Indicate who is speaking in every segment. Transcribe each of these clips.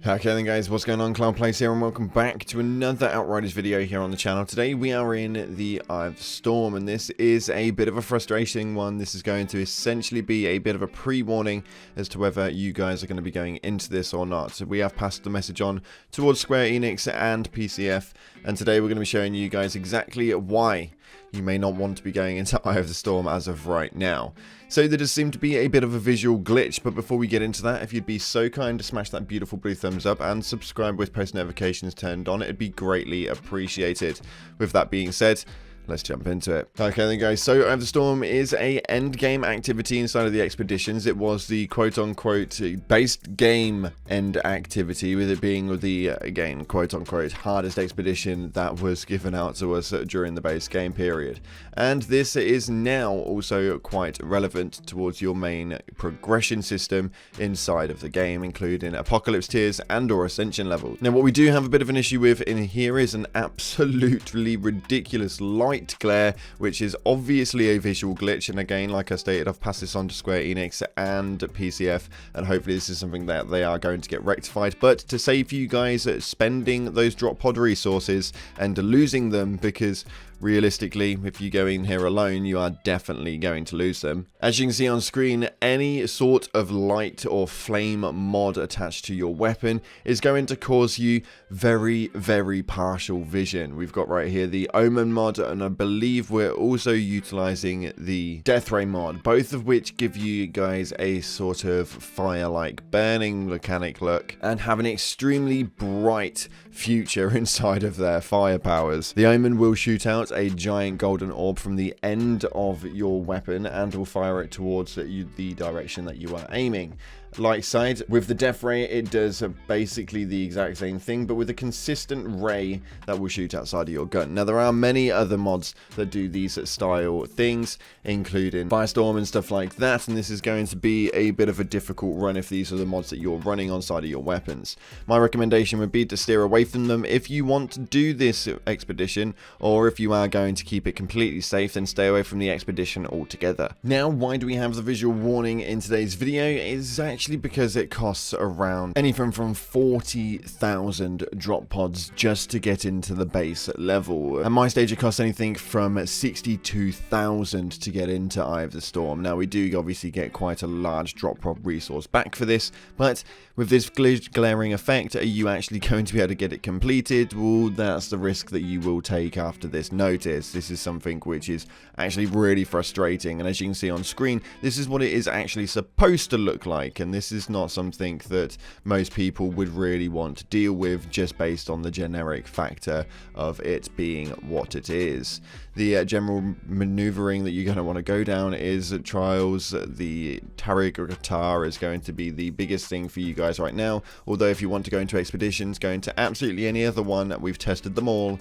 Speaker 1: Okay then guys, what's going on? Cloud Plays here and welcome back to another Outriders video here on the channel. Today we are in the Eye of the Storm and this is a bit of a frustrating one. This is going to essentially be a bit of a pre-warning as to whether you guys are going to be going into this or not. So we have passed the message on towards Square Enix and PCF, and today we're going to be showing you guys exactly why you may not want to be going into Eye of the Storm as of right now. So there does seem to be a bit of a visual glitch, but before we get into that, if you'd be so kind to smash that beautiful blue thumbs up and subscribe with post notifications turned on, it'd be greatly appreciated. With that being said, let's jump into it. Okay then guys, so Eye of the Storm is a end game activity inside of the expeditions. It was the quote-unquote based game end activity, with it being the, again, quote-unquote hardest expedition that was given out to us during the base game period. And this is now also quite relevant towards your main progression system inside of the game, including Apocalypse tiers and or Ascension levels. Now what we do have a bit of an issue with in here is an absolutely ridiculous light glare, which is obviously a visual glitch, and again, like I stated, I've passed this on to Square Enix and PCF, and hopefully this is something that they are going to get rectified. But to save you guys spending those drop pod resources and losing them, because realistically, if you go in here alone, you are definitely going to lose them. As you can see on screen, any sort of light or flame mod attached to your weapon is going to cause you very, very partial vision. We've got right here the Omen mod, and I believe we're also utilizing the Death Ray mod, both of which give you guys a sort of fire-like burning mechanic look and have an extremely bright future inside of their fire powers. The Omen will shoot out a giant golden orb from the end of your weapon and will fire it towards the direction that you are aiming. Light side, with the Death Ray, it does basically the exact same thing, but with a consistent ray that will shoot outside of your gun. Now, there are many other mods that do these style things, including Firestorm and stuff like that, and this is going to be a bit of a difficult run if these are the mods that you're running on side of your weapons. My recommendation would be to steer away from them if you want to do this expedition, or if you are going to keep it completely safe, then stay away from the expedition altogether. Now, why do we have the visual warning in today's video? Is actually because it costs around anything from 40,000 drop pods just to get into the base level. At my stage, it costs anything from 62,000 to get into Eye of the Storm. Now, we do obviously get quite a large drop pod resource back for this, but with this glaring effect, are you actually going to be able to get it completed? Well, that's the risk that you will take after this notice. This is something which is actually really frustrating, and as you can see on screen, this is what it is actually supposed to look like, and this is not something that most people would really want to deal with just based on the generic factor of it being what it is. The general maneuvering that you're going to want to go down is trials. The Tariq or Qatar is going to be the biggest thing for you guys right now, although if you want to go into expeditions, go into absolutely any other one, we've tested them all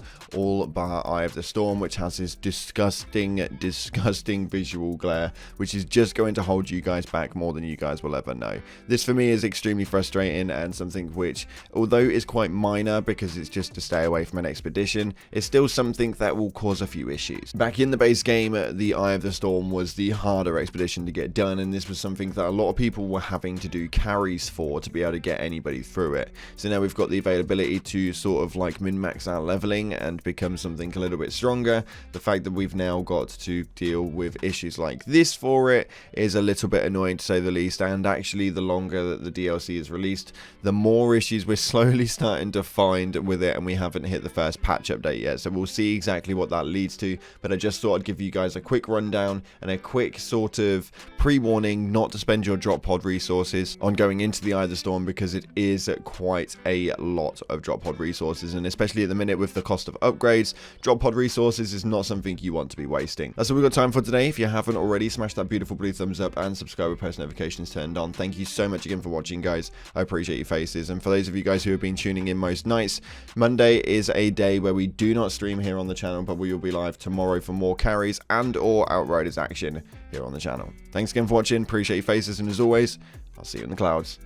Speaker 1: bar Eye of the Storm, which has this disgusting visual glare, which is just going to hold you guys back more than you guys will ever know. This for me is extremely frustrating, and something which, although is quite minor because it's just to stay away from an expedition, is still something that will cause a few issues. Back in the base game, the Eye of the Storm was the harder expedition to get done, and this was something that a lot of people were having to do carries for to be able to get anybody through it. So now we've got the availability to sort of like min-max our leveling and become something a little bit stronger. The fact that we've now got to deal with issues like this for it is a little bit annoying, to say the least, and actually the longer that the DLC is released, the more issues we're slowly starting to find with it, and we haven't hit the first patch update yet, so we'll see exactly what that leads to. But I just thought I'd give you guys a quick rundown and a quick sort of pre-warning not to spend your drop pod resources on going into the Eye of the Storm, because it is quite a lot of drop pod resources, and especially at the minute with the cost of upgrades, drop pod resources is not something you want to be wasting. That's all we've got time for today. If you haven't already, smash that beautiful blue thumbs up and subscribe with post notifications turned on. Thank you so much again for watching, guys. I appreciate your faces, and for those of you guys who have been tuning in most nights, Monday is a day where we do not stream here on the channel, but we will be live tomorrow for more carries and or Outriders action here on the channel. Thanks again for watching, appreciate your faces, and as always, I'll see you in the clouds.